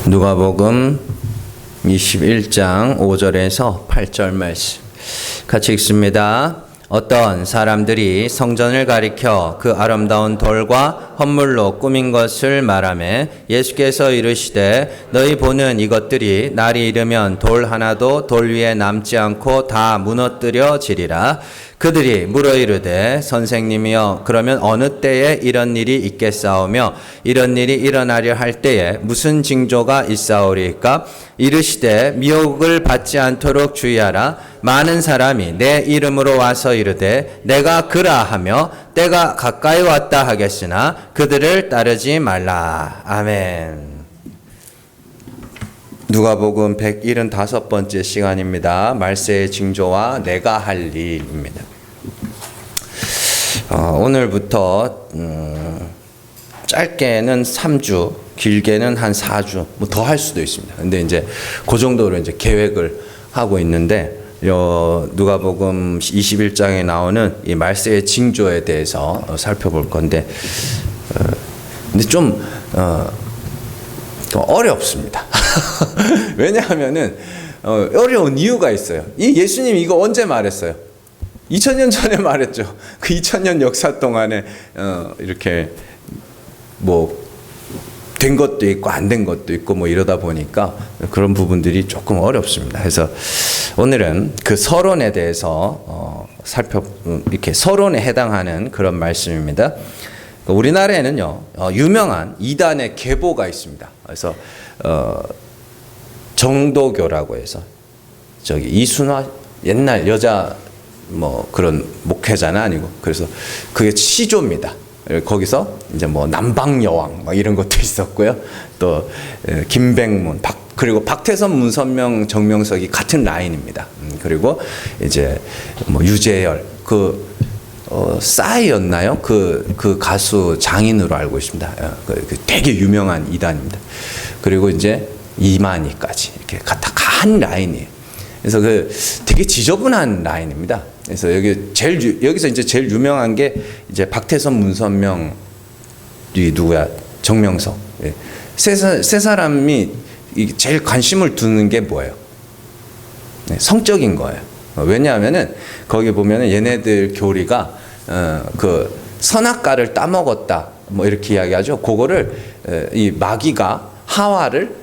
누가복음 21장 5절에서 8절 말씀 같이 읽습니다. 어떤 사람들이 성전을 가리켜 그 아름다운 돌과 헌물로 꾸민 것을 말하매 예수께서 이르시되 너희 보는 이것들이 날이 이르면 돌 하나도 돌 위에 남지 않고 다 무너뜨려지리라. 그들이 물어 이르되 선생님이여 그러면 어느 때에 이런 일이 있겠사오며 이런 일이 일어나려 할 때에 무슨 징조가 있사오리까? 이르시되 미혹을 받지 않도록 주의하라. 많은 사람이 내 이름으로 와서 이르되 내가 그라 하며 때가 가까이 왔다 하겠으나 그들을 따르지 말라. 아멘. 누가복음 175번째 시간입니다. 말세의 징조와 내가 할 일입니다. 오늘부터 짧게는 3주, 길게는 한 4주, 뭐 더 할 수도 있습니다. 근데 이제 그 정도로 이제 계획을 하고 있는데 누가복음 21장에 나오는 이 말세의 징조에 대해서 살펴볼 건데 근데 좀 어렵습니다. 왜냐하면은 어려운 이유가 있어요. 이 예수님 이거 언제 말했어요? 2000년 전에 말했죠. 그 2000년 역사 동안에 이렇게 뭐 된 것도 있고 안 된 것도 있고 뭐 이러다 보니까 그런 부분들이 조금 어렵습니다. 그래서 오늘은 그 서론에 대해서 이렇게 서론에 해당하는 그런 말씀입니다. 우리나라에는요 유명한 이단의 계보가 있습니다. 그래서 정도교라고 해서 저기 이순화 옛날 여자 뭐 그런 목회자는 아니고 그래서 그게 시조입니다. 거기서 이제 뭐 남방여왕 막 이런 것도 있었고요. 또 김백문, 그리고 박태선, 문선명, 정명석이 같은 라인입니다. 그리고 이제 뭐 유재열 싸이였나요? 그 가수 장인으로 알고 있습니다. 되게 유명한 이단입니다. 그리고 이제 이만희까지 이렇게 다 한 라인이에요. 그래서 되게 지저분한 라인입니다. 그래서 여기서 이제 제일 유명한 게 이제 박태선, 문선명, 누구야? 정명석. 세 사람이 제일 관심을 두는 게 뭐예요? 성적인 거예요. 왜냐하면은 거기 보면은 얘네들 교리가 그 선악과를 따먹었다 뭐 이렇게 이야기하죠. 그거를 이 마귀가 하와를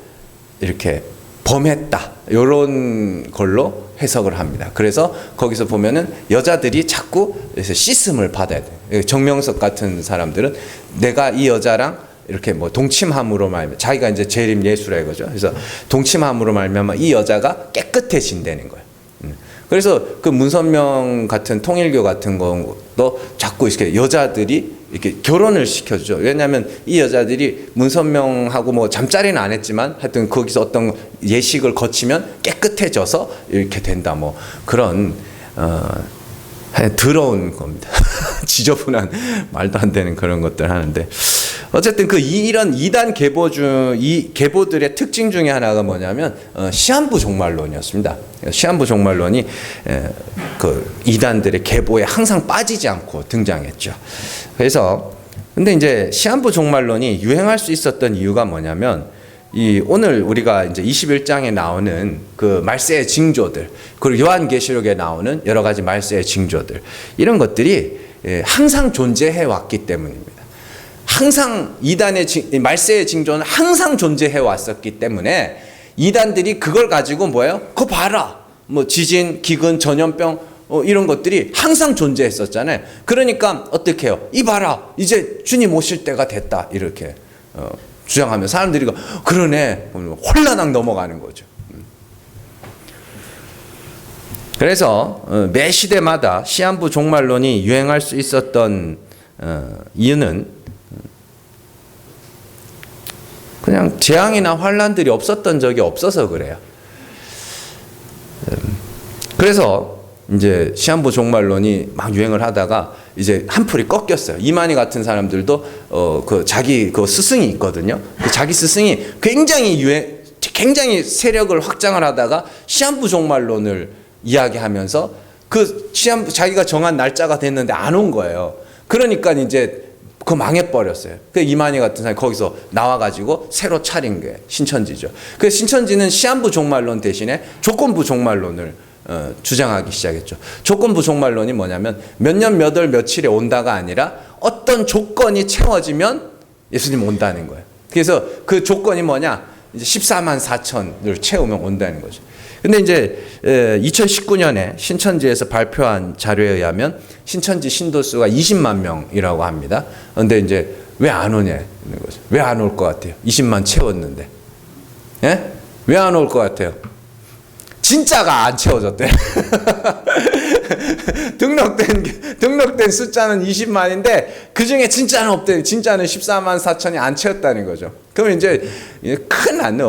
이렇게 범했다 이런 걸로 해석을 합니다. 그래서 거기서 보면은 여자들이 자꾸 씻음을 받아야 돼요. 정명석 같은 사람들은 내가 이 여자랑 이렇게 뭐 동침함으로 말면 자기가 이제 재림 예수라 이거죠. 그래서 동침함으로 말면 이 여자가 깨끗해진다는 거예요. 그래서 그 문선명 같은 통일교 같은 것도 자꾸 이렇게 여자들이 이렇게 결혼을 시켜주죠. 왜냐하면 이 여자들이 문선명하고 뭐 잠자리는 안 했지만 하여튼 거기서 어떤 예식을 거치면 깨끗해져서 이렇게 된다. 뭐 그런 더러운 겁니다. 지저분한 말도 안 되는 그런 것들 하는데 어쨌든 이런 이단 이 계보들의 특징 중에 하나가 뭐냐면 시한부 종말론이었습니다. 시한부 종말론이 그 이단들의 계보에 항상 빠지지 않고 등장했죠. 그래서 근데 이제 시한부 종말론이 유행할 수 있었던 이유가 뭐냐면 오늘 우리가 이제 21장에 나오는 그 말세의 징조들, 그리고 요한계시록에 나오는 여러 가지 말세의 징조들, 이런 것들이 항상 존재해 왔기 때문입니다. 항상 말세의 징조는 항상 존재해 왔었기 때문에 이단들이 그걸 가지고 뭐예요? 그거 봐라. 뭐 지진, 기근, 전염병 이런 것들이 항상 존재했었잖아요. 그러니까 어떻게 해요? 이 봐라. 이제 주님 오실 때가 됐다. 이렇게 주장하면 사람들이 그러네. 홀라당 넘어가는 거죠. 그래서 매 시대마다 시한부 종말론이 유행할 수 있었던 이유는 그냥 재앙이나 환란들이 없었던 적이 없어서 그래요. 그래서 이제 시한부 종말론이 막 유행을 하다가 이제 한풀이 꺾였어요. 이만희 같은 사람들도 자기 스승이 있거든요. 자기 스승이 굉장히 세력을 확장을 하다가 시한부 종말론을 이야기하면서 자기가 정한 날짜가 됐는데 안 온 거예요. 그러니까 이제 그거 망해버렸어요. 그 이만희 같은 사람이 거기서 나와가지고 새로 차린 게 신천지죠. 그 신천지는 시한부 종말론 대신에 조건부 종말론을 주장하기 시작했죠. 조건부 종말론이 뭐냐면 몇 년 몇 월 며칠에 온다가 아니라 어떤 조건이 채워지면 예수님 온다는 거예요. 그래서 그 조건이 뭐냐? 이제 14만 4천을 채우면 온다는 거죠. 근데 이제 2019년에 신천지에서 발표한 자료에 의하면 신천지 신도수가 20만 명이라고 합니다. 근데 이제 왜 안 오냐는 거죠. 왜 안 올 것 같아요? 20만 채웠는데. 예? 왜 안 올 것 같아요? 진짜가 안 채워졌대. 등록된 숫자는 20만인데 그 중에 진짜는 없대. 진짜는 14만 4천이 안 채웠다는 거죠. 그러면 이제 큰일 났네.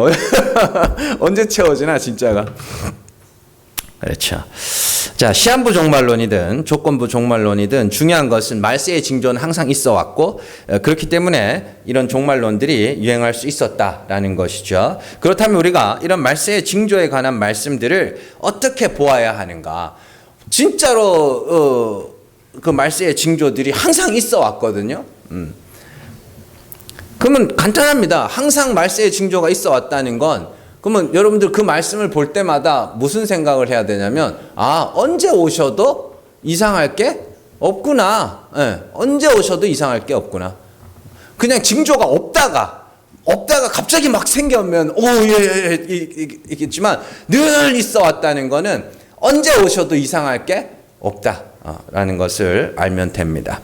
언제 채워지나 진짜가. 그렇죠. 자, 시한부 종말론이든 조건부 종말론이든 중요한 것은 말세의 징조는 항상 있어 왔고 그렇기 때문에 이런 종말론들이 유행할 수 있었다라는 것이죠. 그렇다면 우리가 이런 말세의 징조에 관한 말씀들을 어떻게 보아야 하는가? 진짜로 그 말세의 징조들이 항상 있어 왔거든요. 그러면 간단합니다. 항상 말세의 징조가 있어 왔다는 건 그러면 여러분들 그 말씀을 볼 때마다 무슨 생각을 해야 되냐면 언제 오셔도 이상할 게 없구나. 예, 언제 오셔도 이상할 게 없구나. 그냥 징조가 없다가 갑자기 막 생겨면 있겠지만 늘 있어 왔다는 거는 언제 오셔도 이상할 게 없다라는 것을 알면 됩니다.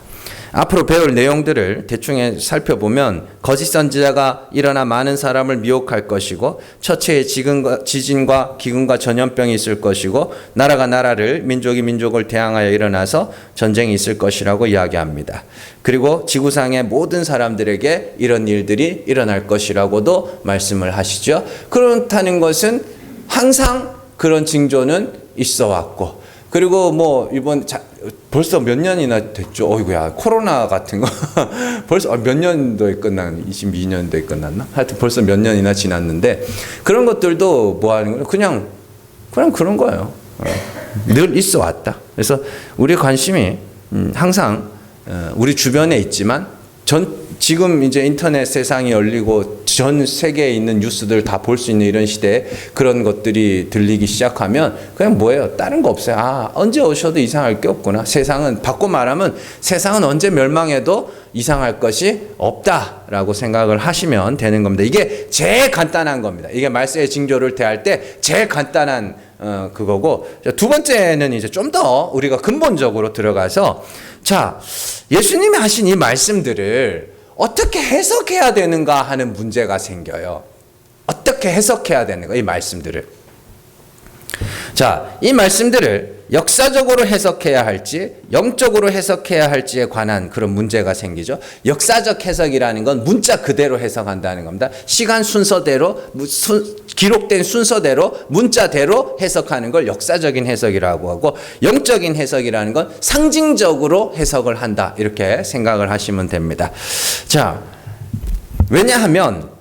앞으로 배울 내용들을 대충 살펴보면 거짓 선지자가 일어나 많은 사람을 미혹할 것이고 처체에 지진과 기근과 전염병이 있을 것이고 나라가 나라를 민족이 민족을 대항하여 일어나서 전쟁이 있을 것이라고 이야기합니다. 그리고 지구상의 모든 사람들에게 이런 일들이 일어날 것이라고도 말씀을 하시죠. 그렇다는 것은 항상 그런 징조는 있어 왔고 그리고 뭐 이번 벌써 몇 년이나 됐죠. 어이구야 코로나 같은 거 벌써 몇 년도에 끝난 22년도에 끝났나? 하여튼 벌써 몇 년이나 지났는데 그런 것들도 뭐 하는 거예요? 그냥 그런 거예요. 늘 있어 왔다. 그래서 우리 관심이 항상 우리 주변에 있지만 지금 이제 인터넷 세상이 열리고 전 세계에 있는 뉴스들 다 볼 수 있는 이런 시대에 그런 것들이 들리기 시작하면 그냥 뭐예요? 다른 거 없어요. 언제 오셔도 이상할 게 없구나. 세상은 바꿔 말하면 세상은 언제 멸망해도 이상할 것이 없다라고 생각을 하시면 되는 겁니다. 이게 제일 간단한 겁니다. 이게 말세의 징조를 대할 때 제일 간단한 그거고 두 번째는 이제 좀 더 우리가 근본적으로 들어가서 자 예수님이 하신 이 말씀들을 어떻게 해석해야 되는가 하는 문제가 생겨요. 어떻게 해석해야 되는가, 이 말씀들을. 자, 이 말씀들을 역사적으로 해석해야 할지, 영적으로 해석해야 할지에 관한 그런 문제가 생기죠. 역사적 해석이라는 건 문자 그대로 해석한다는 겁니다. 시간 순서대로, 기록된 순서대로, 문자대로 해석하는 걸 역사적인 해석이라고 하고, 영적인 해석이라는 건 상징적으로 해석을 한다. 이렇게 생각을 하시면 됩니다. 자, 왜냐하면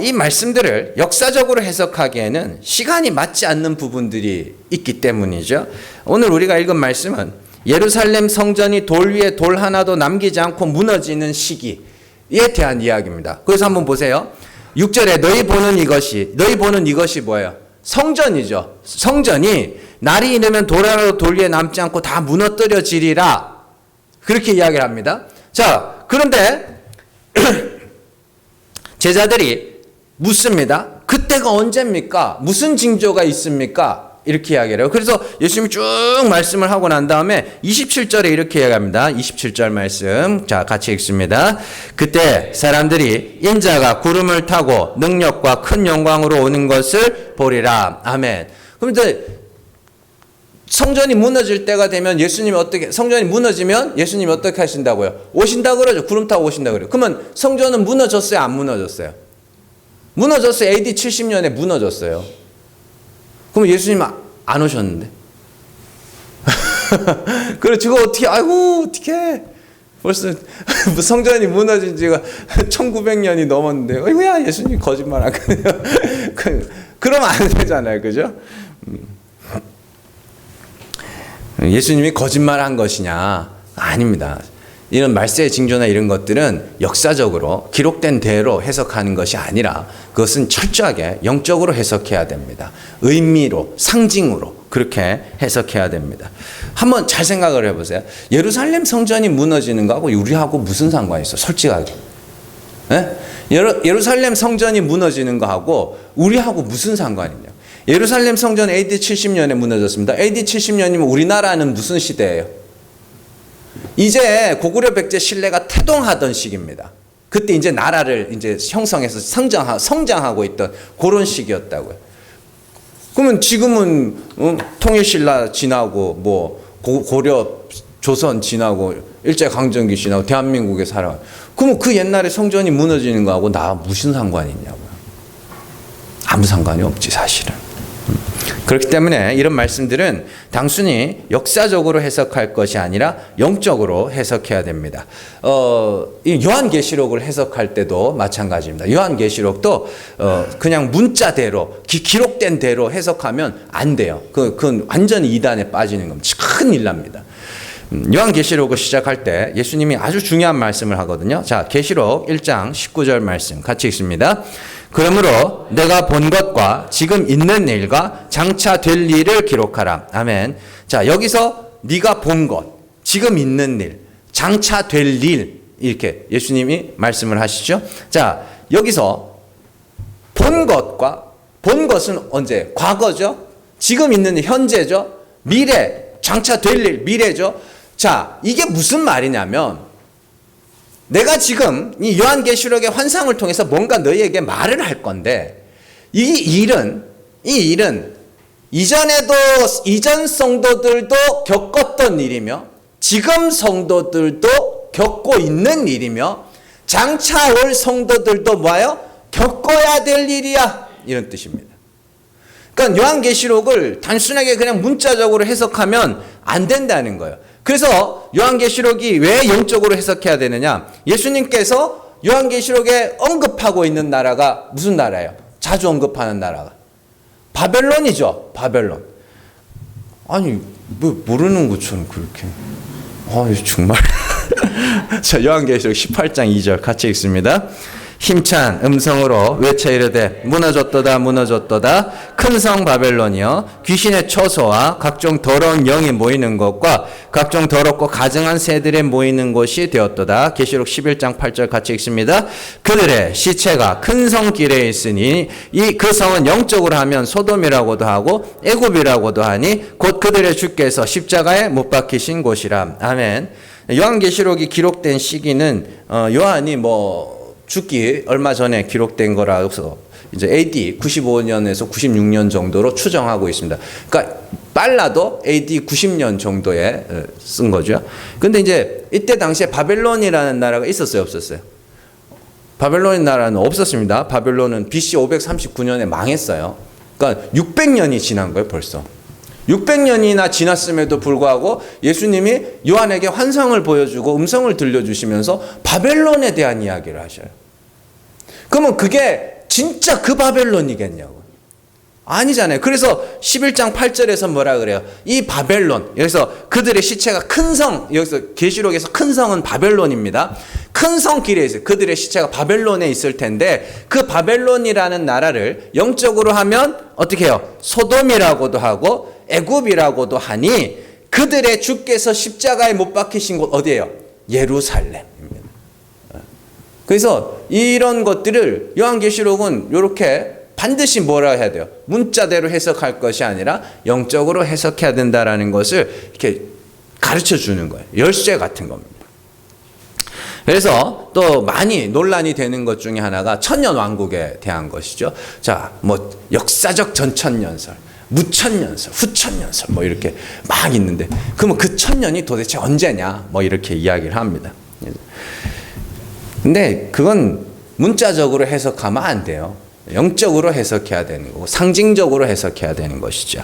이 말씀들을 역사적으로 해석하기에는 시간이 맞지 않는 부분들이 있기 때문이죠. 오늘 우리가 읽은 말씀은 예루살렘 성전이 돌 위에 돌 하나도 남기지 않고 무너지는 시기에 대한 이야기입니다. 그래서 한번 보세요. 6절에 너희 보는 이것이 뭐예요? 성전이죠. 성전이 날이 이르면 돌 하나도 돌 위에 남지 않고 다 무너뜨려지리라. 그렇게 이야기를 합니다. 자, 그런데 제자들이 묻습니다. 그때가 언제입니까? 무슨 징조가 있습니까? 이렇게 이야기를 해요. 그래서 예수님이 쭉 말씀을 하고 난 다음에 27절에 이렇게 이야기합니다. 27절 말씀. 자, 같이 읽습니다. 그때 사람들이 인자가 구름을 타고 능력과 큰 영광으로 오는 것을 보리라. 아멘. 그런데 성전이 무너질 때가 되면 성전이 무너지면 예수님이 어떻게 하신다고요? 오신다 그러죠. 구름 타고 오신다 그래요. 그러면 성전은 무너졌어요? 안 무너졌어요? 무너졌어요. AD 70년에 무너졌어요. 그럼 예수님 안 오셨는데? 그래, 저거 어떻게 벌써 성전이 무너진 지가 1900년이 넘었는데, 어이구야, 예수님 거짓말 하거든요. 그러면 안 되잖아요. 그죠? 예수님이 거짓말한 것이냐? 아닙니다. 이런 말세의 징조나 이런 것들은 역사적으로 기록된 대로 해석하는 것이 아니라 그것은 철저하게 영적으로 해석해야 됩니다. 의미로, 상징으로 그렇게 해석해야 됩니다. 한번 잘 생각을 해보세요. 예루살렘 성전이 무너지는 거하고 우리하고 무슨 상관이 있어? 솔직하게. 예? 예루살렘 성전이 무너지는 거하고 우리하고 무슨 상관이냐? 예루살렘 성전 AD 70년에 무너졌습니다. AD 70년이면 우리나라는 무슨 시대예요? 이제 고구려 백제 신라가 태동하던 시기입니다. 그때 이제 나라를 이제 형성해서 성장하고 있던 그런 시기였다고요. 그러면 지금은 통일신라 지나고 뭐 고려 조선 지나고 일제강점기 지나고 대한민국에 살아. 그러면 그 옛날에 성전이 무너지는 거하고 나 무슨 상관이 있냐고요. 아무 상관이 없지 사실은. 그렇기 때문에 이런 말씀들은 단순히 역사적으로 해석할 것이 아니라 영적으로 해석해야 됩니다. 이 요한계시록을 해석할 때도 마찬가지입니다. 요한계시록도 그냥 문자대로 기록된 대로 해석하면 안 돼요. 그건 완전히 이단에 빠지는 겁니다. 큰일 납니다. 요한계시록을 시작할 때 예수님이 아주 중요한 말씀을 하거든요. 자, 계시록 1장 19절 말씀 같이 읽습니다. 그러므로 내가 본 것과 지금 있는 일과 장차 될 일을 기록하라. 아멘. 자, 여기서 네가 본 것, 지금 있는 일, 장차 될 일 이렇게 예수님이 말씀을 하시죠. 자, 여기서 본 것과 본 것은 언제? 과거죠. 지금 있는 일, 현재죠. 미래, 장차 될 일, 미래죠. 자, 이게 무슨 말이냐면 내가 지금 이 요한계시록의 환상을 통해서 뭔가 너희에게 말을 할 건데 이 일은 이전 성도들도 겪었던 일이며 지금 성도들도 겪고 있는 일이며 장차 올 성도들도 뭐예요? 겪어야 될 일이야. 이런 뜻입니다. 그러니까 요한계시록을 단순하게 그냥 문자적으로 해석하면 안 된다는 거예요. 그래서 요한계시록이 왜 영적으로 해석해야 되느냐? 예수님께서 요한계시록에 언급하고 있는 나라가 무슨 나라예요? 자주 언급하는 나라가 바벨론이죠. 바벨론. 아니 뭐 모르는 것처럼 그렇게. 정말. 자, 요한계시록 18장 2절 같이 읽습니다. 힘찬 음성으로 외쳐 이르되 무너졌도다 무너졌도다 큰 성 바벨론이여 귀신의 처소와 각종 더러운 영이 모이는 곳과 각종 더럽고 가증한 새들의 모이는 곳이 되었도다. 계시록 11장 8절 같이 읽습니다. 그들의 시체가 큰 성 길에 있으니 이 그 성은 영적으로 하면 소돔이라고도 하고 애굽이라고도 하니 곧 그들의 주께서 십자가에 못 박히신 곳이라. 아멘. 요한계시록이 기록된 시기는 요한이 죽기 얼마 전에 기록된 거라서 이제 AD 95년에서 96년 정도로 추정하고 있습니다. 그러니까 빨라도 AD 90년 정도에 쓴 거죠. 근데 이제 이때 당시에 바벨론이라는 나라가 있었어요, 없었어요? 바벨론 나라는 없었습니다. 바벨론은 BC 539년에 망했어요. 그러니까 600년이 지난 거예요, 벌써. 600년이나 지났음에도 불구하고 예수님이 요한에게 환상을 보여주고 음성을 들려주시면서 바벨론에 대한 이야기를 하셔요. 그러면 그게 진짜 그 바벨론이겠냐고. 아니잖아요. 그래서 11장 8절에서 뭐라 그래요? 이 바벨론, 여기서 그들의 시체가 큰 성, 여기서 계시록에서 큰 성은 바벨론입니다. 큰 성 길에 있어요. 그들의 시체가 바벨론에 있을 텐데 그 바벨론이라는 나라를 영적으로 하면 어떻게 해요? 소돔이라고도 하고 애굽이라고도 하니 그들의 주께서 십자가에 못 박히신 곳 어디예요? 예루살렘입니다. 그래서 이런 것들을 요한계시록은 이렇게 반드시 뭐라 해야 돼요? 문자대로 해석할 것이 아니라 영적으로 해석해야 된다라는 것을 이렇게 가르쳐 주는 거예요. 열쇠 같은 겁니다. 그래서 또 많이 논란이 되는 것 중에 하나가 천년왕국에 대한 것이죠. 자, 역사적 전천년설, 무천년설, 후천년설 이렇게 막 있는데 그러면 그 천년이 도대체 언제냐? 이렇게 이야기를 합니다. 근데 그건 문자적으로 해석하면 안 돼요. 영적으로 해석해야 되는 거고 상징적으로 해석해야 되는 것이죠.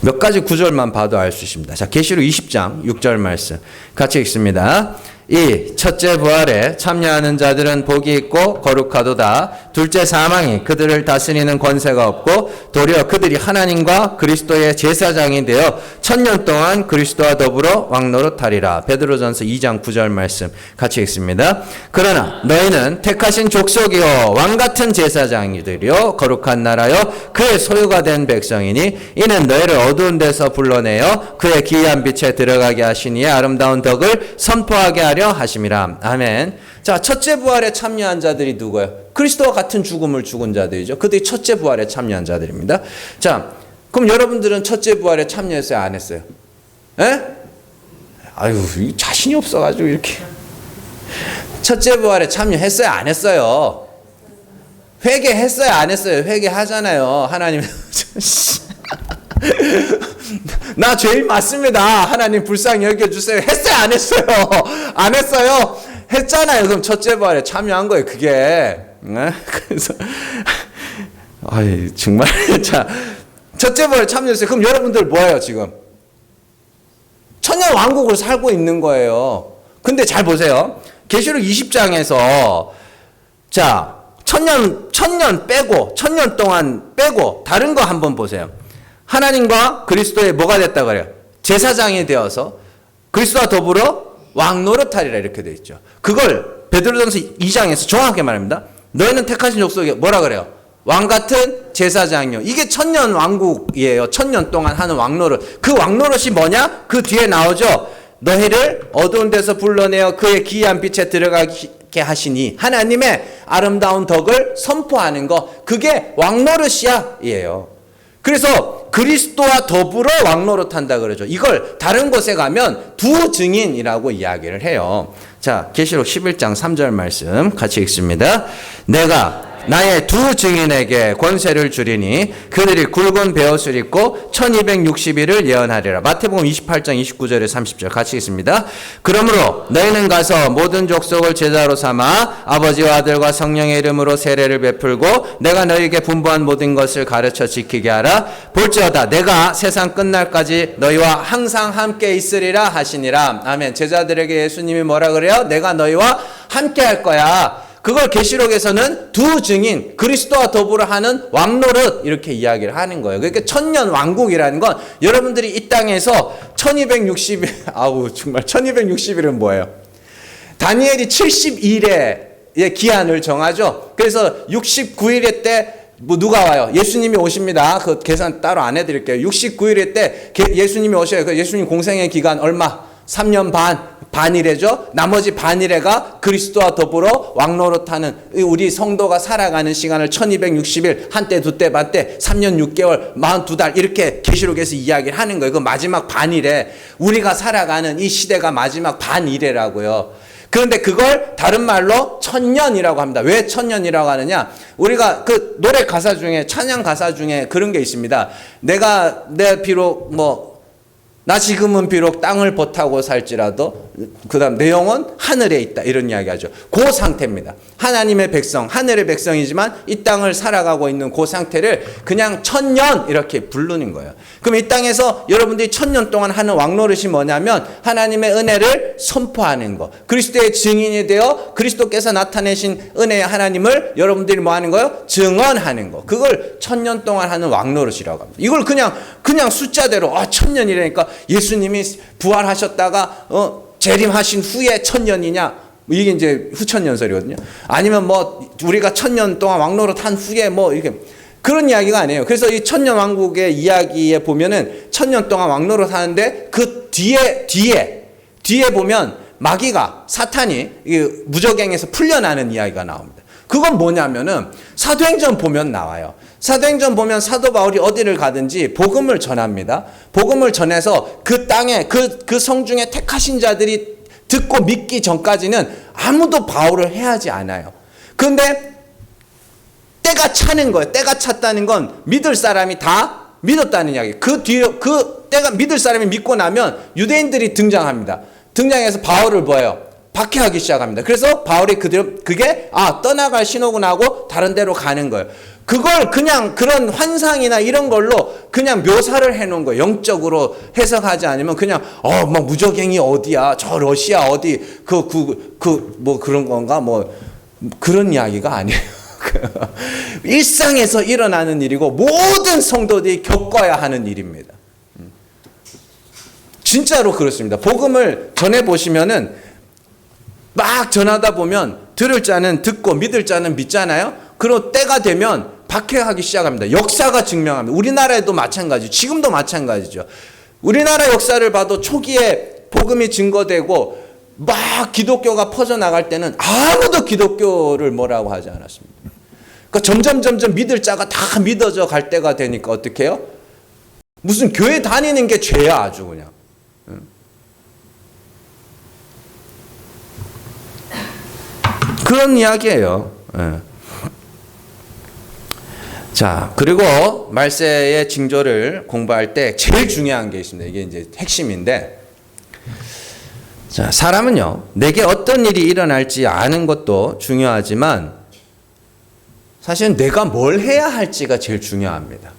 몇 가지 구절만 봐도 알 수 있습니다. 자, 계시록 20장 6절 말씀 같이 읽습니다. 이 첫째 부활에 참여하는 자들은 복이 있고 거룩하도다. 둘째 사망이 그들을 다스리는 권세가 없고 도리어 그들이 하나님과 그리스도의 제사장이 되어 1000년 동안 그리스도와 더불어 왕노릇하리라. 베드로전서 2장 9절 말씀 같이 읽습니다. 그러나 너희는 택하신 족속이요 왕같은 제사장이들이요 거룩한 나라요 그의 소유가 된 백성이니 이는 너희를 어두운 데서 불러내어 그의 기이한 빛에 들어가게 하시니 아름다운 덕을 선포하게 하려 하심이라. 아멘. 자, 첫째 부활에 참여한 자들이 누구예요? 그리스도와 같은 죽음을 죽은 자들이죠. 그들이 첫째 부활에 참여한 자들입니다. 자, 그럼 여러분들은 첫째 부활에 참여했어요? 안 했어요? 에? 아유, 자신이 없어가지고 이렇게. 첫째 부활에 참여했어요? 안 했어요? 회개했어요? 안 했어요? 회개하잖아요. 하나님. 나 죄인 맞습니다. 하나님 불쌍히 여겨주세요. 했어요? 안 했어요? 안 했어요? 했잖아요. 그럼 첫째 부활에 참여한 거예요. 그게. 그래서 아이 정말 자 첫째 부활에 참여했어요. 그럼 여러분들 뭐예요 지금? 천년 왕국으로 살고 있는 거예요. 근데 잘 보세요. 계시록 20장에서 자 천년 빼고 천년 동안 빼고 다른 거 한번 보세요. 하나님과 그리스도의 뭐가 됐다 그래요? 제사장이 되어서 그리스도와 더불어 왕노릇하리라 이렇게 되어 있죠. 그걸 베드로전서 2장에서 정확하게 말합니다. 너희는 택하신 족속이 뭐라 그래요? 왕같은 제사장이요. 이게 천년 왕국이에요. 천년 동안 하는 왕노릇. 그 왕노릇이 뭐냐? 그 뒤에 나오죠. 너희를 어두운 데서 불러내어 그의 기이한 빛에 들어가게 하시니 하나님의 아름다운 덕을 선포하는 거. 그게 왕노릇이야. 이에요. 그래서 그리스도와 더불어 왕노릇한다 그러죠. 이걸 다른 곳에 가면 두 증인이라고 이야기를 해요. 자, 계시록 11장 3절 말씀 같이 읽습니다. 내가 나의 두 증인에게 권세를 주리니 그들이 굵은 베옷을 입고 1260일을 예언하리라. 마태복음 28장 29절에 30절 같이 읽습니다. 그러므로 너희는 가서 모든 족속을 제자로 삼아 아버지와 아들과 성령의 이름으로 세례를 베풀고 내가 너희에게 분부한 모든 것을 가르쳐 지키게 하라. 볼지어다 내가 세상 끝날까지 너희와 항상 함께 있으리라 하시니라. 아멘. 제자들에게 예수님이 뭐라 그래요? 내가 너희와 함께 할 거야. 그걸 계시록에서는 두 증인 그리스도와 더불어 하는 왕노릇 이렇게 이야기를 하는 거예요. 그러니까 천년 왕국이라는 건 여러분들이 이 땅에서 1260일 아우 정말 1260일은 뭐예요? 다니엘이 70일의 기한을 정하죠. 그래서 69일의 때 뭐 누가 와요? 예수님이 오십니다. 그 계산 따로 안 해드릴게요. 69일의 때 예수님이 오셔요. 그 예수님 공생의 기간 얼마? 3년 반이래죠. 나머지 반이래가 그리스도와 더불어 왕노릇하는 우리 성도가 살아가는 시간을 1260일 한때 두때 반때 3년 6개월 42달 이렇게 계시록에서 이야기를 하는 거예요. 그 마지막 반이래. 우리가 살아가는 이 시대가 마지막 반이래라고요. 그런데 그걸 다른 말로 천년이라고 합니다. 왜 천년이라고 하느냐? 우리가 그 노래 가사 중에 찬양 가사 중에 그런 게 있습니다. 내 비록 나 지금은 비록 땅을 버타고 살지라도 그 다음 내 영혼 하늘에 있다 이런 이야기 하죠. 그 상태입니다. 하나님의 백성 하늘의 백성이지만 이 땅을 살아가고 있는 그 상태를 그냥 천년 이렇게 부르는 거예요. 그럼 이 땅에서 여러분들이 천년 동안 하는 왕노릇이 뭐냐면 하나님의 은혜를 선포하는 거. 그리스도의 증인이 되어 그리스도께서 나타내신 은혜의 하나님을 여러분들이 뭐 하는 거예요? 증언하는 거. 그걸 천년 동안 하는 왕노릇이라고 합니다. 이걸 그냥 숫자대로 천년이라니까 예수님이 부활하셨다가 재림하신 후에 천년이냐? 이게 이제 후천년설이거든요. 아니면 우리가 천년 동안 왕노릇 한 후에 이렇게 그런 이야기가 아니에요. 그래서 이 천년 왕국의 이야기에 보면은 천년 동안 왕노릇 하는데 그 뒤에 보면 마귀가 사탄이 무저갱에서 풀려나는 이야기가 나옵니다. 그건 뭐냐면은 사도행전 보면 나와요. 사도행전 보면 사도 바울이 어디를 가든지 복음을 전합니다. 복음을 전해서 그 땅에 그 성중에 택하신 자들이 듣고 믿기 전까지는 아무도 바울을 해하지 않아요. 그런데 때가 차는 거예요. 때가 찼다는 건 믿을 사람이 다 믿었다는 이야기. 그 때가 믿을 사람이 믿고 나면 유대인들이 등장합니다. 등장해서 바울을 뭐예요? 박해하기 시작합니다. 그래서 바울이 그게 떠나갈 신호군 하고 다른 데로 가는 거예요. 그걸 그냥 그런 환상이나 이런 걸로 그냥 묘사를 해놓은 거예요. 영적으로 해석하지 않으면 그냥 뭐 무적행이 어디야, 저 러시아 어디 뭐 그런 건가 뭐 그런 이야기가 아니에요. 일상에서 일어나는 일이고 모든 성도들이 겪어야 하는 일입니다. 진짜로 그렇습니다. 복음을 전해 보시면은 막 전하다 보면 들을 자는 듣고 믿을 자는 믿잖아요. 그런 때가 되면 박해하기 시작합니다. 역사가 증명합니다. 우리나라에도 마찬가지, 지금도 마찬가지죠. 우리나라 역사를 봐도 초기에 복음이 증거되고 막 기독교가 퍼져나갈 때는 아무도 기독교를 뭐라고 하지 않았습니다. 그러니까 점점 믿을 자가 다 믿어져 갈 때가 되니까 어떻게 해요? 무슨 교회 다니는 게 죄야 아주 그냥. 그런 이야기예요. 자, 그리고 말세의 징조를 공부할 때 제일 중요한 게 있습니다. 이게 이제 핵심인데, 자, 사람은요, 내게 어떤 일이 일어날지 아는 것도 중요하지만, 사실은 내가 뭘 해야 할지가 제일 중요합니다.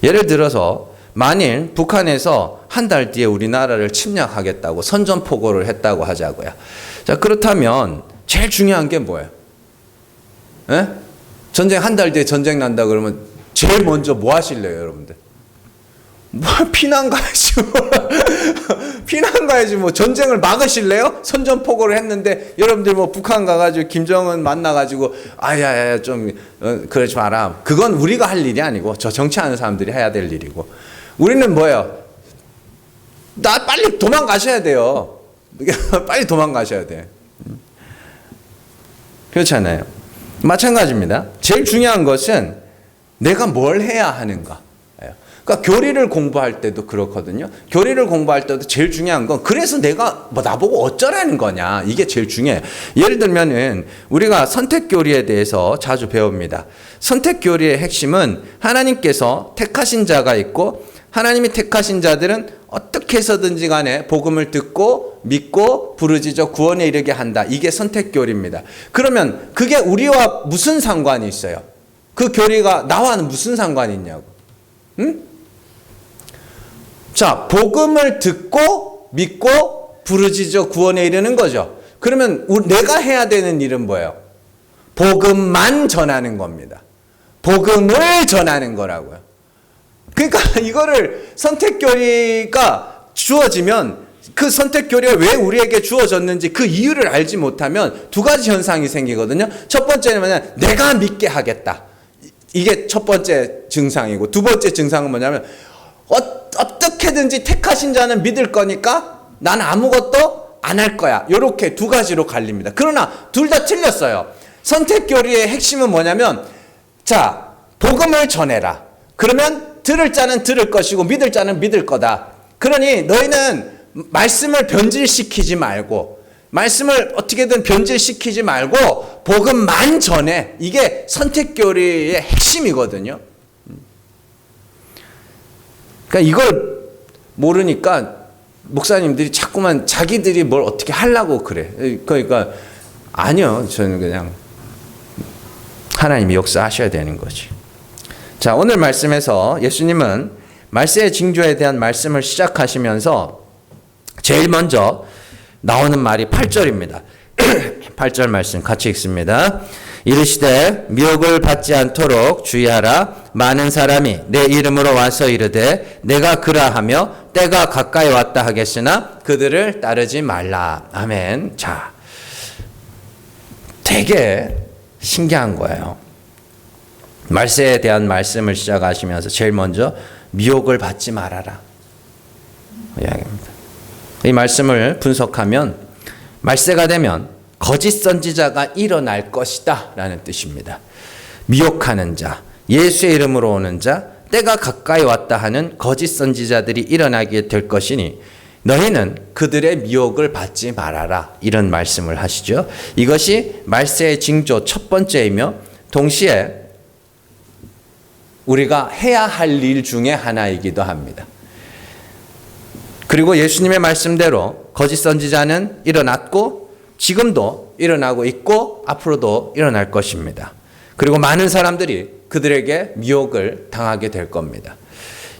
예를 들어서, 만일 북한에서 한 달 뒤에 우리나라를 침략하겠다고 선전포고를 했다고 하자고요. 자, 그렇다면, 제일 중요한 게 뭐예요? 전쟁 한 달 뒤에 전쟁 난다 그러면 제일 먼저 뭐 하실래요, 여러분들? 뭐 피난 가야지. 피난 가야지. 뭐 전쟁을 막으실래요? 선전포고를 했는데 여러분들 뭐 북한 가가지고 김정은 만나가지고 아야야 좀 그러지 마라. 그건 우리가 할 일이 아니고 저 정치하는 사람들이 해야 될 일이고 우리는 뭐예요? 나 빨리 도망가셔야 돼요. 빨리 도망가셔야 돼. 그렇잖아요. 마찬가지입니다. 제일 중요한 것은 내가 뭘 해야 하는가. 그러니까 교리를 공부할 때도 그렇거든요. 교리를 공부할 때도 제일 중요한 건 그래서 내가 뭐 나보고 어쩌라는 거냐. 이게 제일 중요해요. 예를 들면은 우리가 선택 교리에 대해서 자주 배웁니다. 선택 교리의 핵심은 하나님께서 택하신 자가 있고 하나님이 택하신 자들은 어떻게 해서든지 간에 복음을 듣고 믿고 부르짖어 구원에 이르게 한다. 이게 선택교리입니다. 그러면 그게 우리와 무슨 상관이 있어요? 그 교리가 나와는 무슨 상관이 있냐고. 응? 자, 복음을 듣고 믿고 부르짖어 구원에 이르는 거죠. 그러면 내가 해야 되는 일은 뭐예요? 복음만 전하는 겁니다. 복음을 전하는 거라고요. 그러니까 이거를 선택교리가 주어지면 그 선택교리가 왜 우리에게 주어졌는지 그 이유를 알지 못하면 두 가지 현상이 생기거든요. 첫 번째는 뭐냐면 내가 믿게 하겠다. 이게 첫 번째 증상이고 두 번째 증상은 뭐냐면 어떻게든지 택하신 자는 믿을 거니까 난 아무것도 안 할 거야. 이렇게 두 가지로 갈립니다. 그러나 둘 다 틀렸어요. 선택교리의 핵심은 뭐냐면 자, 복음을 전해라. 그러면 들을 자는 들을 것이고 믿을 자는 믿을 거다. 그러니 너희는 말씀을 변질시키지 말고 말씀을 어떻게든 변질시키지 말고 복음만 전해. 이게 선택교리의 핵심이거든요. 그러니까 이걸 모르니까 목사님들이 자꾸만 자기들이 뭘 어떻게 하려고 그래. 그러니까 아니요. 저는 그냥 하나님이 역사하셔야 되는 거지. 자, 오늘 말씀에서 예수님은 말세의 징조에 대한 말씀을 시작하시면서 제일 먼저 나오는 말이 8절입니다. 8절 말씀 같이 읽습니다. 이르시되 미혹을 받지 않도록 주의하라. 많은 사람이 내 이름으로 와서 이르되 내가 그라하며 때가 가까이 왔다 하겠으나 그들을 따르지 말라. 아멘. 자, 되게 신기한 거예요. 말세에 대한 말씀을 시작하시면서 제일 먼저 미혹을 받지 말아라. 이야기입니다. 이 말씀을 분석하면 말세가 되면 거짓 선지자가 일어날 것이다 라는 뜻입니다. 미혹하는 자, 예수의 이름으로 오는 자, 때가 가까이 왔다 하는 거짓 선지자들이 일어나게 될 것이니 너희는 그들의 미혹을 받지 말아라. 이런 말씀을 하시죠. 이것이 말세의 징조 첫 번째이며 동시에 우리가 해야 할 일 중에 하나이기도 합니다. 그리고 예수님의 말씀대로 거짓 선지자는 일어났고 지금도 일어나고 있고 앞으로도 일어날 것입니다. 그리고 많은 사람들이 그들에게 미혹을 당하게 될 겁니다.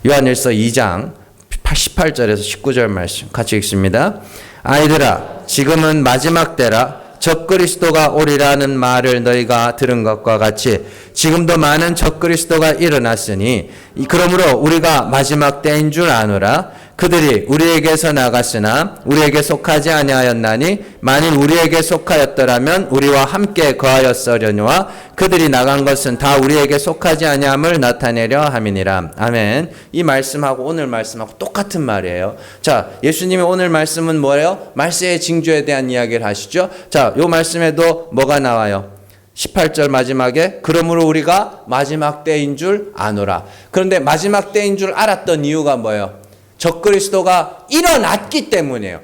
요한일서 2장 18절에서 19절 말씀 같이 읽습니다. 아이들아, 지금은 마지막 때라. 적그리스도가 오리라는 말을 너희가 들은 것과 같이 지금도 많은 적그리스도가 일어났으니 그러므로 우리가 마지막 때인 줄 아노라. 그들이 우리에게서 나갔으나 우리에게 속하지 아니하였나니 만일 우리에게 속하였더라면 우리와 함께 거하였으려니와 그들이 나간 것은 다 우리에게 속하지 아니함을 나타내려 함이니라. 아멘. 이 말씀하고 오늘 말씀하고 똑같은 말이에요. 자, 예수님의 오늘 말씀은 뭐예요? 말세의 징조에 대한 이야기를 하시죠. 자, 요 말씀에도 뭐가 나와요? 18절 마지막에 그러므로 우리가 마지막 때인 줄 아노라. 그런데 마지막 때인 줄 알았던 이유가 뭐예요? 적그리스도가 일어났기 때문이에요.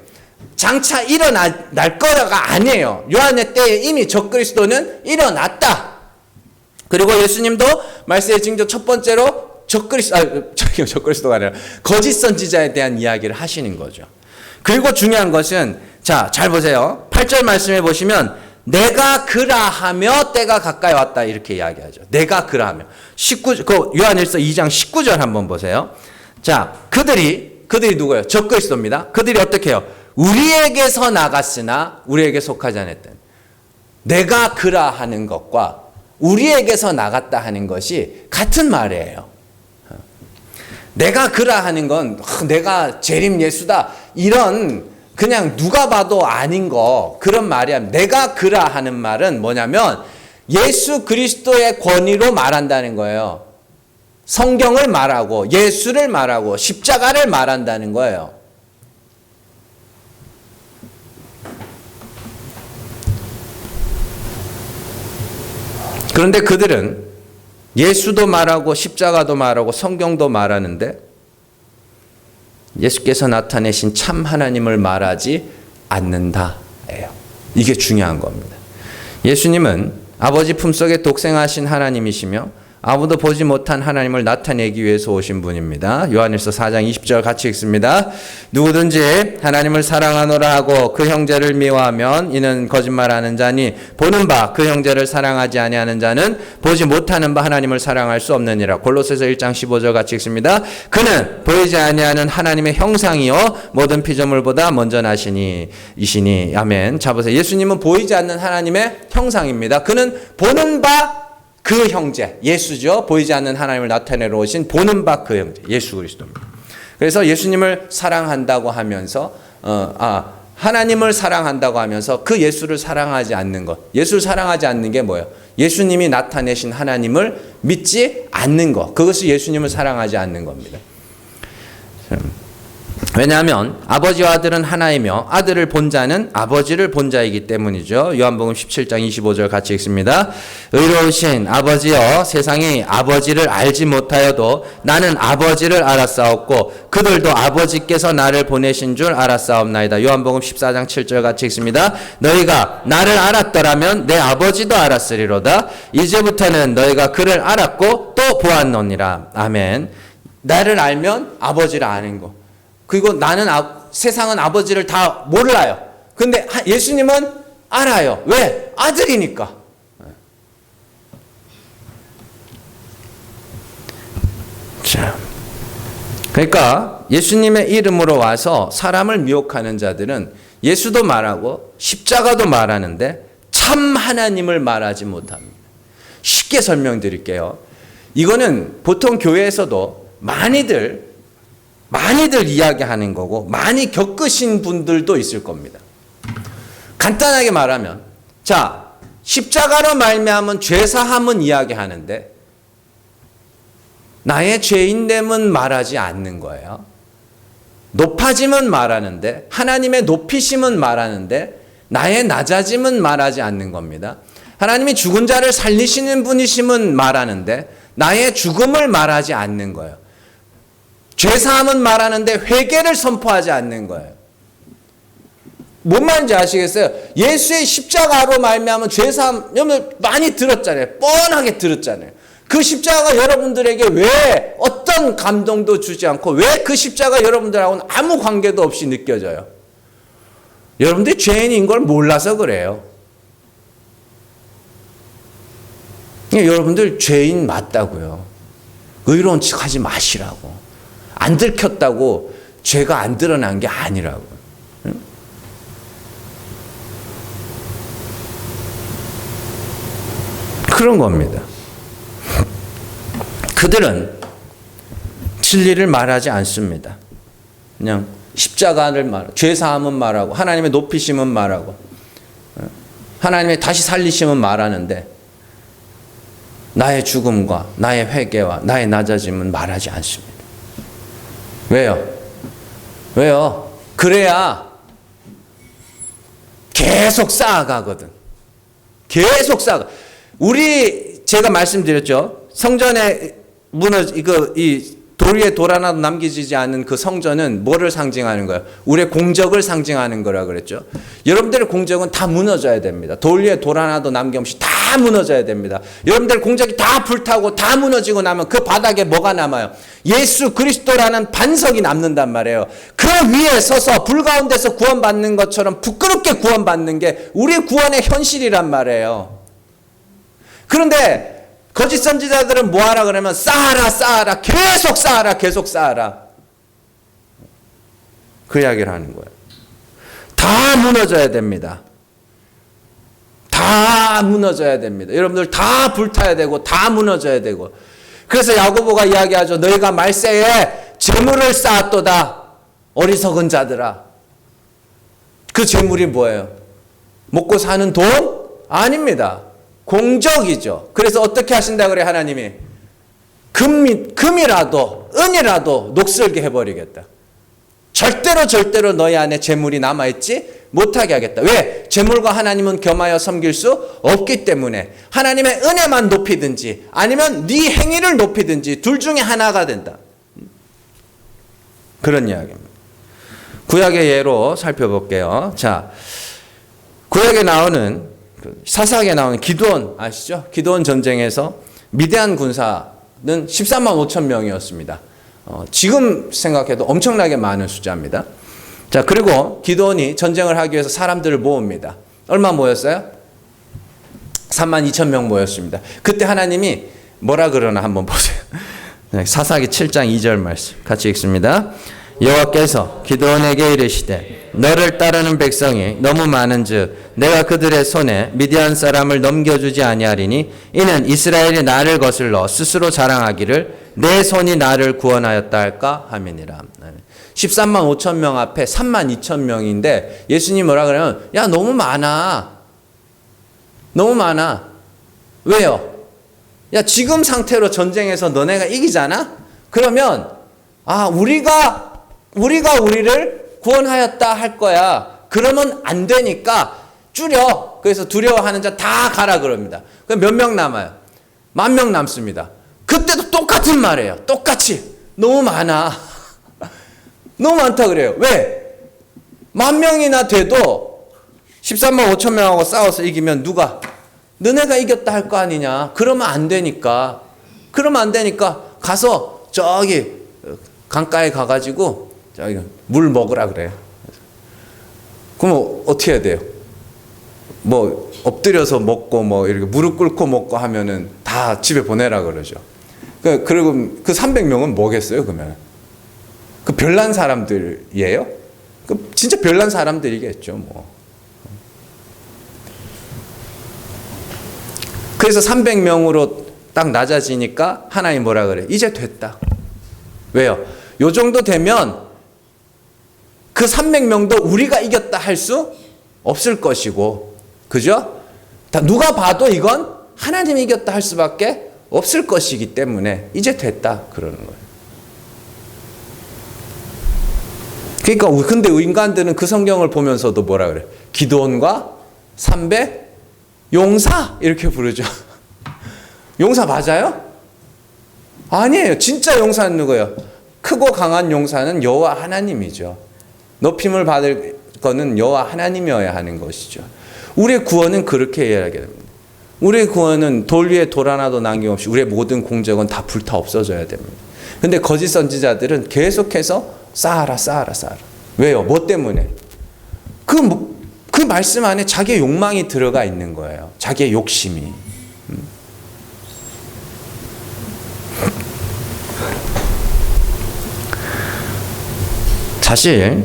장차 일어날 거라가 아니에요. 요한의 때에 이미 적그리스도는 일어났다. 그리고 예수님도 말세의 징조 첫 번째로 적그리스도가 아니라 거짓 선지자에 대한 이야기를 하시는 거죠. 그리고 중요한 것은 자, 잘 보세요. 8절 말씀해 보시면 내가 그라하며 때가 가까이 왔다 이렇게 이야기하죠. 내가 그라하며. 요한일서 2장 19절 한번 보세요. 자, 그들이 누구예요? 적그리스도입니다. 그들이 어떻게 해요? 우리에게서 나갔으나 우리에게 속하지 않았다. 내가 그라 하는 것과 우리에게서 나갔다 하는 것이 같은 말이에요. 내가 그라 하는 건 내가 재림 예수다 이런 그냥 누가 봐도 아닌 거 그런 말이야. 내가 그라 하는 말은 뭐냐면 예수 그리스도의 권위로 말한다는 거예요. 성경을 말하고 예수를 말하고 십자가를 말한다는 거예요. 그런데 그들은 예수도 말하고 십자가도 말하고 성경도 말하는데 예수께서 나타내신 참 하나님을 말하지 않는다예요. 이게 중요한 겁니다. 예수님은 아버지 품속에 독생하신 하나님이시며 아무도 보지 못한 하나님을 나타내기 위해서 오신 분입니다. 요한일서 4장 20절 같이 읽습니다. 누구든지 하나님을 사랑하노라 하고 그 형제를 미워하면 이는 거짓말하는 자니 보는 바 그 형제를 사랑하지 아니하는 자는 보지 못하는 바 하나님을 사랑할 수 없느니라. 골로새서 1장 15절 같이 읽습니다. 그는 보이지 아니하는 하나님의 형상이요 모든 피조물보다 먼저 나시니 이시니. 아멘. 자 보세요. 예수님은 보이지 않는 하나님의 형상입니다. 그는 보는 바 그 형제, 예수죠. 보이지 않는 하나님을 나타내러 오신 보는 바 그 형제, 예수 그리스도입니다. 그래서 예수님을 사랑한다고 하면서, 하나님을 사랑한다고 하면서 그 예수를 사랑하지 않는 것. 예수를 사랑하지 않는 게 뭐예요? 예수님이 나타내신 하나님을 믿지 않는 것. 그것이 예수님을 사랑하지 않는 겁니다. 왜냐하면 아버지와 아들은 하나이며 아들을 본 자는 아버지를 본 자이기 때문이죠. 요한복음 17장 25절 같이 읽습니다. 의로우신 아버지여, 세상이 아버지를 알지 못하여도 나는 아버지를 알았사옵고 그들도 아버지께서 나를 보내신 줄 알았사옵나이다. 요한복음 14장 7절 같이 읽습니다. 너희가 나를 알았더라면 내 아버지도 알았으리로다. 이제부터는 너희가 그를 알았고 또 보았노니라. 아멘. 나를 알면 아버지를 아는 거. 그리고 나는 세상은 아버지를 다 몰라요. 근데 예수님은 알아요. 왜? 아들이니까. 자, 그러니까 예수님의 이름으로 와서 사람을 미혹하는 자들은 예수도 말하고 십자가도 말하는데 참 하나님을 말하지 못합니다. 쉽게 설명드릴게요. 이거는 보통 교회에서도 많이들 이야기하는 거고 많이 겪으신 분들도 있을 겁니다. 간단하게 말하면 자, 십자가로 말미암은 죄사함은 이야기하는데 나의 죄인됨은 말하지 않는 거예요. 높아짐은 말하는데 하나님의 높이심은 말하는데 나의 낮아짐은 말하지 않는 겁니다. 하나님이 죽은 자를 살리시는 분이심은 말하는데 나의 죽음을 말하지 않는 거예요. 죄사함은 말하는데 회개를 선포하지 않는 거예요. 뭔 말인지 아시겠어요? 예수의 십자가로 말미암은 죄사함 여러분 많이 들었잖아요. 뻔하게 들었잖아요. 그 십자가가 여러분들에게 왜 어떤 감동도 주지 않고 왜 그 십자가 여러분들하고는 아무 관계도 없이 느껴져요? 여러분들이 죄인인 걸 몰라서 그래요. 여러분들 죄인 맞다고요. 의로운 척 하지 마시라고. 안 들켰다고 죄가 안 드러난 게 아니라고. 그런 겁니다. 그들은 진리를 말하지 않습니다. 그냥 십자가를 말하고, 죄사함은 말하고, 하나님의 높이심은 말하고, 하나님의 다시 살리심은 말하는데, 나의 죽음과 나의 회개와 나의 낮아짐은 말하지 않습니다. 왜요? 왜요? 그래야 계속 쌓아가거든. 계속 쌓아가. 제가 말씀드렸죠. 성전에 이 돌 위에 돌 하나도 남겨지지 않은 그 성전은 뭐를 상징하는 거예요? 우리의 공적을 상징하는 거라 그랬죠. 여러분들의 공적은 다 무너져야 됩니다. 돌 위에 돌 하나도 남김없이 다 무너져야 됩니다. 여러분들의 공적이 다 불타고 다 무너지고 나면 그 바닥에 뭐가 남아요? 예수 그리스도라는 반석이 남는단 말이에요. 그 위에 서서 불 가운데서 구원받는 것처럼 부끄럽게 구원받는 게 우리 구원의 현실이란 말이에요. 그런데 거짓 선지자들은 뭐하라 그러면 쌓아라 계속 쌓아라 그 이야기를 하는 거예요. 다 무너져야 됩니다. 다 무너져야 됩니다. 여러분들 다 불타야 되고 다 무너져야 되고. 그래서 야고보가 이야기하죠. 너희가 말세에 재물을 쌓았도다. 어리석은 자들아. 그 재물이 뭐예요? 먹고 사는 돈? 아닙니다. 공적이죠. 그래서 어떻게 하신다 그래 하나님이? 금이라도 은이라도 녹슬게 해버리겠다. 절대로 너희 안에 재물이 남아있지 못하게 하겠다. 왜? 재물과 하나님은 겸하여 섬길 수 없기 때문에. 하나님의 은혜만 높이든지 아니면 네 행위를 높이든지 둘 중에 하나가 된다. 그런 이야기입니다. 구약의 예로 살펴볼게요. 자, 구약에 나오는 사사기에 나오는 기드온 아시죠? 기드온 전쟁에서 미디안 군사는 13만 5천 명이었습니다. 지금 생각해도 엄청나게 많은 숫자입니다. 자, 그리고 기드온이 전쟁을 하기 위해서 사람들을 모읍니다. 얼마 모였어요? 3만 2천 명 모였습니다. 그때 하나님이 뭐라 그러나 한번 보세요. 사사기 7장 2절 말씀 같이 읽습니다. 여호와께서 기드온에게 이르시되 너를 따르는 백성이 너무 많은즉 내가 그들의 손에 미디안 사람을 넘겨주지 아니하리니 이는 이스라엘이 나를 거슬러 스스로 자랑하기를 내 손이 나를 구원하였다 할까 함이니라. 13만 5천 명 앞에 3만 2천 명인데 예수님 뭐라 그러면 야 너무 많아. 왜요? 야 지금 상태로 전쟁에서 너네가 이기잖아? 그러면 우리가 우리를 구원하였다 할 거야. 그러면 안 되니까 줄여. 그래서 두려워하는 자 다 가라 그럽니다. 그럼 몇 명 남아요? 10,000명 남습니다. 그때도 똑같은 말이에요. 똑같이. 너무 많아. 너무 많다 그래요. 왜? 10,000명이나 돼도 13만 5천 명하고 싸워서 이기면 누가? 너네가 이겼다 할 거 아니냐. 그러면 안 되니까. 가서 저기 강가에 가가지고 저기 물 먹으라 그래요. 그럼 어떻게 해야 돼요? 뭐 엎드려서 먹고 뭐 이렇게 무릎 꿇고 먹고 하면은 다 집에 보내라 그러죠. 그리고 그 300명은 뭐겠어요 그러면? 그 별난 사람들이에요? 진짜 별난 사람들이겠죠 뭐. 그래서 300명으로 딱 낮아지니까 하나님 뭐라 그래? 이제 됐다. 왜요? 요 정도 되면 그 300명도 우리가 이겼다 할 수 없을 것이고, 그죠? 누가 봐도 이건 하나님이 이겼다 할 수밖에 없을 것이기 때문에 이제 됐다 그러는 거예요. 그러니까 근데 인간들은 그 성경을 보면서도 뭐라 그래? 기드온과 300 용사 이렇게 부르죠. 용사 맞아요? 아니에요. 진짜 용사는 누구예요? 크고 강한 용사는 여호와 하나님이죠. 높임을 받을 거는 여호와 하나님이어야 하는 것이죠. 우리의 구원은 그렇게 이해하게 됩니다. 우리의 구원은 돌 위에 돌 하나도 남김없이 우리의 모든 공적은 다 불타 없어져야 됩니다. 근데 거짓 선지자들은 계속해서 쌓아라. 왜요? 뭐 때문에? 그 말씀 안에 자기의 욕망이 들어가 있는 거예요. 자기의 욕심이. 사실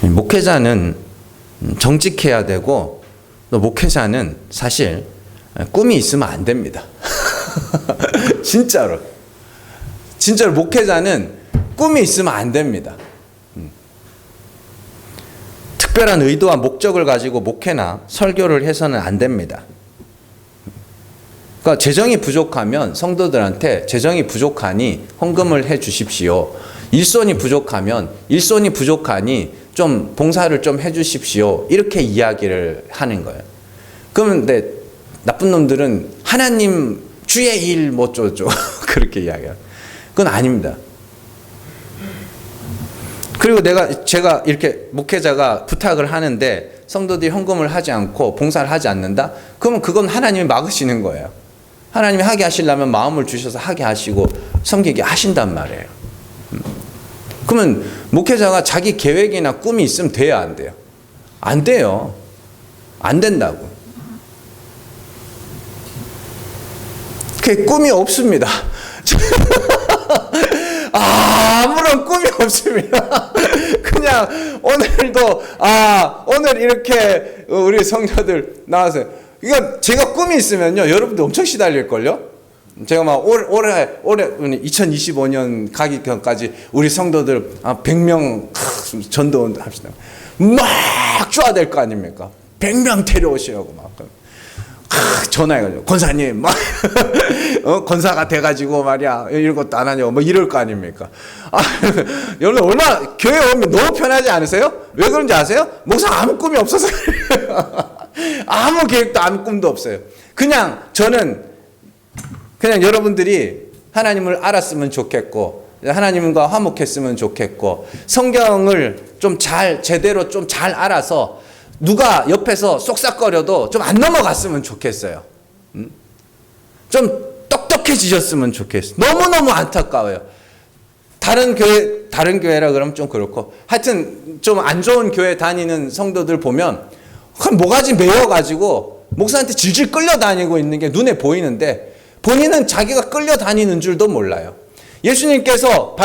목회자는 정직해야 되고 또 목회자는 사실 꿈이 있으면 안 됩니다. 진짜로 목회자는 꿈이 있으면 안 됩니다. 특별한 의도와 목적을 가지고 목회나 설교를 해서는 안 됩니다. 그러니까 재정이 부족하면 성도들한테 재정이 부족하니 헌금을 해 주십시오. 일손이 부족하면 일손이 부족하니 좀 봉사를 좀 해 주십시오. 이렇게 이야기를 하는 거예요. 그런데 나쁜 놈들은 하나님 주의 일 뭐 어쩌죠 그렇게 이야기해요. 그건 아닙니다. 그리고 제가 이렇게 목회자가 부탁을 하는데 성도들이 헌금을 하지 않고 봉사를 하지 않는다? 그러면 그건 하나님이 막으시는 거예요. 하나님이 하게 하시려면 마음을 주셔서 하게 하시고 섬기게 하신단 말이에요. 그러면 목회자가 자기 계획이나 꿈이 있으면 돼요, 안 돼요? 안 돼요. 안 된다고. 그 꿈이 없습니다. 아무런 꿈이 없습니다. 그냥 오늘도 오늘 이렇게 우리 성도들 나와서 이거 제가 꿈이 있으면요 여러분들 엄청 시달릴걸요. 제가 막 올해 2025년 가기 전까지 우리 성도들 100명 전도 합시다. 막 쪼아 될 거 아닙니까? 100명 데려오시라고 막. 전화해가지고 권사님 막 권사가 돼가지고 말이야 이런 것도 안 하냐고 뭐 이럴 거 아닙니까? 여러분 얼마나 교회 오면 너무 편하지 않으세요? 왜 그런지 아세요? 목사 아무 꿈이 없어서 아무 계획도 아무 꿈도 없어요. 그냥 저는 그냥 여러분들이 하나님을 알았으면 좋겠고 하나님과 화목했으면 좋겠고 성경을 좀 제대로 좀 잘 알아서 누가 옆에서 쏙싹거려도 좀 안 넘어갔으면 좋겠어요. 좀 똑똑해지셨으면 좋겠어요. 너무너무 안타까워요. 다른 교회라 그러면 좀 그렇고 하여튼 좀 안 좋은 교회 다니는 성도들 보면 모가지 메어가지고 목사한테 질질 끌려다니고 있는 게 눈에 보이는데 본인은 자기가 끌려다니는 줄도 몰라요. 예수님께서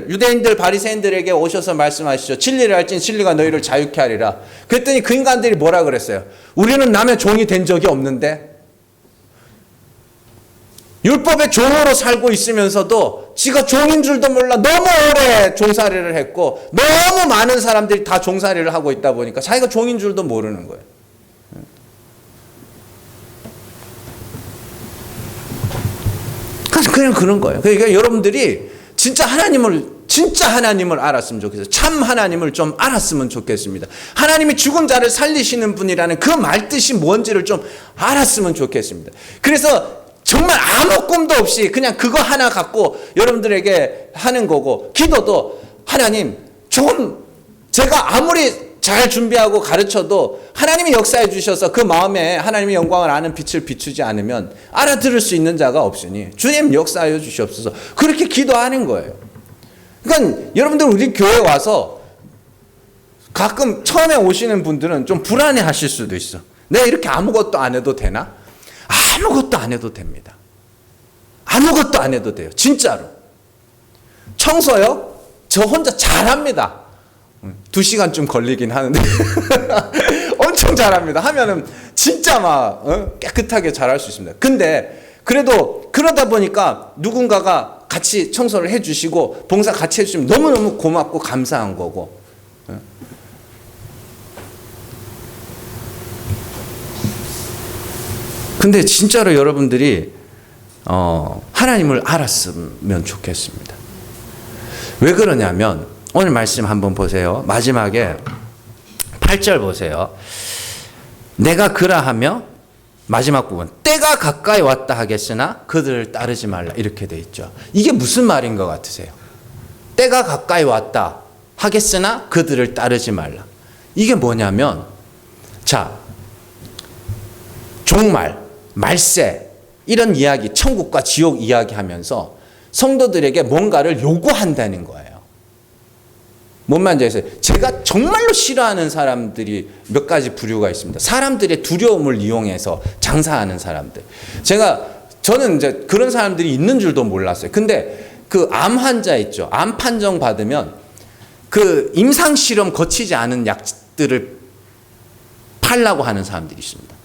유대인들 바리새인들에게 오셔서 말씀하시죠. 진리를 알지니 진리가 너희를 자유케 하리라. 그랬더니 그 인간들이 뭐라 그랬어요? 우리는 남의 종이 된 적이 없는데 율법의 종으로 살고 있으면서도 지가 종인 줄도 몰라 너무 오래 종살이를 했고 너무 많은 사람들이 다 종살이를 하고 있다 보니까 자기가 종인 줄도 모르는 거예요. 그냥 그런 거예요. 그러니까 여러분들이 진짜 하나님을 알았으면 좋겠어요. 참 하나님을 좀 알았으면 좋겠습니다. 하나님이 죽은 자를 살리시는 분이라는 그 말뜻이 뭔지를 좀 알았으면 좋겠습니다. 그래서 정말 아무 꿈도 없이 그냥 그거 하나 갖고 여러분들에게 하는 거고 기도도 하나님 좀 제가 아무리 잘 준비하고 가르쳐도 하나님이 역사해 주셔서 그 마음에 하나님의 영광을 아는 빛을 비추지 않으면 알아들을 수 있는 자가 없으니 주님 역사하여 주시옵소서 그렇게 기도하는 거예요. 그러니까 여러분들 우리 교회 와서 가끔 처음에 오시는 분들은 좀 불안해 하실 수도 있어. 내가 이렇게 아무것도 안 해도 되나? 아무것도 안 해도 됩니다. 아무것도 안 해도 돼요. 진짜로. 청소요? 저 혼자 잘합니다. 2시간쯤 걸리긴 하는데 엄청 잘합니다. 하면은 진짜 막 깨끗하게 잘할 수 있습니다. 근데 그래도 그러다 보니까 누군가가 같이 청소를 해주시고 봉사 같이 해주시면 너무너무 고맙고 감사한 거고. 근데 진짜로 여러분들이 하나님을 알았으면 좋겠습니다. 왜 그러냐면 오늘 말씀 한번 보세요. 마지막에 8절 보세요. 내가 그라하며 마지막 부분 때가 가까이 왔다 하겠으나 그들을 따르지 말라 이렇게 돼 있죠. 이게 무슨 말인 것 같으세요? 때가 가까이 왔다 하겠으나 그들을 따르지 말라. 이게 뭐냐면 자 종말, 말세 이런 이야기 천국과 지옥 이야기하면서 성도들에게 뭔가를 요구한다는 거예요. 뭔 말인지 아세요? 제가 정말로 싫어하는 사람들이 몇 가지 부류가 있습니다. 사람들의 두려움을 이용해서 장사하는 사람들. 저는 이제 그런 사람들이 있는 줄도 몰랐어요. 근데 그 암 환자 있죠. 암 판정 받으면 그 임상 실험 거치지 않은 약들을 팔라고 하는 사람들이 있습니다.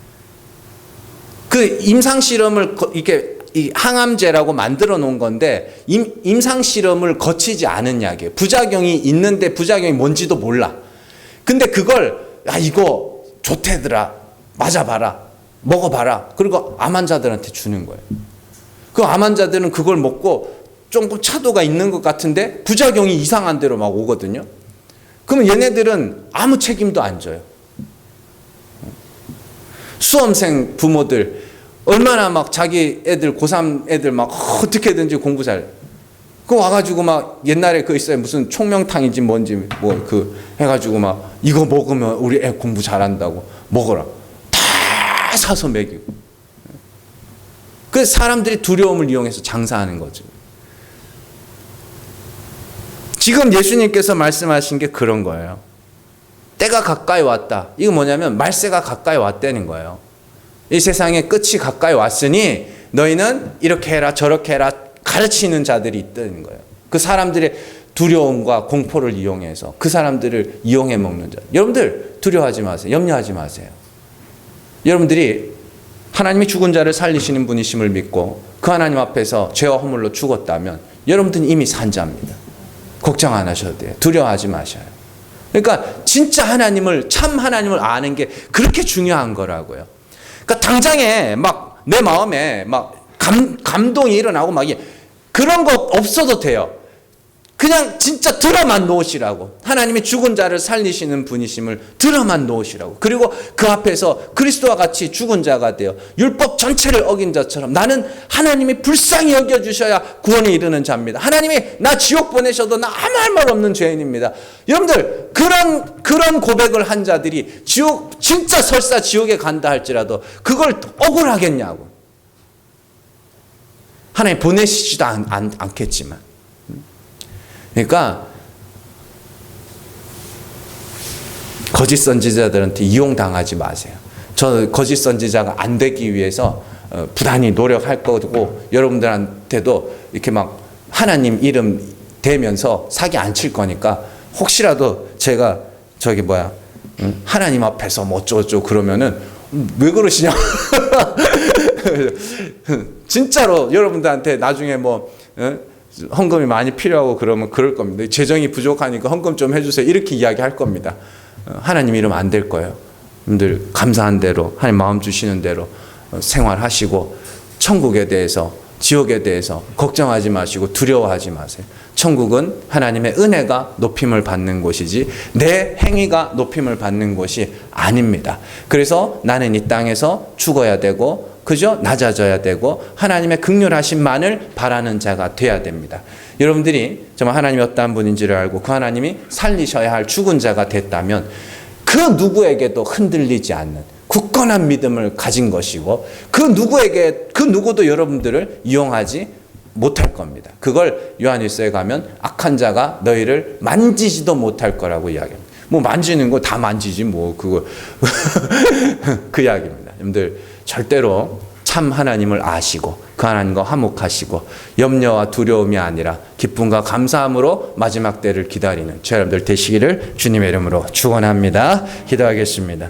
그 임상 실험을 이렇게 이 항암제라고 만들어 놓은 건데 임상 실험을 거치지 않은 약이에요. 부작용이 있는데 부작용이 뭔지도 몰라. 근데 그걸 이거 좋대더라. 맞아봐라. 먹어봐라. 그리고 암 환자들한테 주는 거예요. 그 암 환자들은 그걸 먹고 조금 차도가 있는 것 같은데 부작용이 이상한 대로 막 오거든요. 그러면 얘네들은 아무 책임도 안 져요. 수험생 부모들 얼마나 막 자기 애들 고3 애들 막 어떻게든지 공부 잘 그 와가지고 막 옛날에 그 있어요. 무슨 총명탕인지 뭔지 뭐 그 해가지고 막 이거 먹으면 우리 애 공부 잘한다고 먹어라. 다 사서 먹이고. 그 사람들이 두려움을 이용해서 장사하는 거죠. 지금 예수님께서 말씀하신 게 그런 거예요. 때가 가까이 왔다. 이거 뭐냐면 말세가 가까이 왔다는 거예요. 이 세상의 끝이 가까이 왔으니 너희는 이렇게 해라 저렇게 해라 가르치는 자들이 있다는 거예요. 그 사람들의 두려움과 공포를 이용해서 그 사람들을 이용해 먹는 자. 여러분들 두려워하지 마세요. 염려하지 마세요. 여러분들이 하나님이 죽은 자를 살리시는 분이심을 믿고 그 하나님 앞에서 죄와 허물로 죽었다면 여러분들은 이미 산 자입니다. 걱정 안 하셔도 돼요. 두려워하지 마셔요. 그러니까 진짜 하나님을 참 하나님을 아는 게 그렇게 중요한 거라고요. 그러니까 당장에 막 내 마음에 막 감동이 일어나고 막 그런 거 없어도 돼요. 그냥 진짜 들어만 놓으시라고. 하나님이 죽은 자를 살리시는 분이심을 들어만 놓으시라고. 그리고 그 앞에서 그리스도와 같이 죽은 자가 되어 율법 전체를 어긴 자처럼 나는 하나님이 불쌍히 여겨주셔야 구원에 이르는 자입니다. 하나님이 나 지옥 보내셔도 나 아무 할 말 없는 죄인입니다. 여러분들 그런 고백을 한 자들이 지옥 진짜 설사 지옥에 간다 할지라도 그걸 억울하겠냐고. 하나님 보내시지도 않겠지만. 그러니까 거짓 선지자들한테 이용당하지 마세요. 저 거짓 선지자가 안 되기 위해서 부단히 노력할 거고 여러분들한테도 이렇게 막 하나님 이름 대면서 사기 안 칠 거니까 혹시라도 제가 하나님 앞에서 뭐 어쩌고저쩌고 그러면은 왜 그러시냐. 진짜로 여러분들한테 나중에 뭐 헌금이 많이 필요하고 그러면 그럴 겁니다. 재정이 부족하니까 헌금 좀 해주세요. 이렇게 이야기할 겁니다. 하나님 이러면 안 될 거예요. 여러분들 감사한 대로 하나님 마음 주시는 대로 생활하시고 천국에 대해서 지옥에 대해서 걱정하지 마시고 두려워하지 마세요. 천국은 하나님의 은혜가 높임을 받는 곳이지 내 행위가 높임을 받는 곳이 아닙니다. 그래서 나는 이 땅에서 죽어야 되고 그저 낮아져야 되고 하나님의 긍휼하심만을 바라는 자가 돼야 됩니다. 여러분들이 정말 하나님이 어떠한 분인지를 알고 그 하나님이 살리셔야 할 죽은 자가 됐다면 그 누구에게도 흔들리지 않는 굳건한 믿음을 가진 것이고 그 누구도 여러분들을 이용하지 못할 겁니다. 그걸 요한일서에 가면 악한 자가 너희를 만지지도 못할 거라고 이야기합니다. 뭐 만지는 거 다 만지지 뭐 그거 그 이야기입니다. 여러분들 절대로 참 하나님을 아시고 그 하나님과 화목하시고 염려와 두려움이 아니라 기쁨과 감사함으로 마지막 때를 기다리는 여러분들 되시기를 주님의 이름으로 축원합니다. 기도하겠습니다.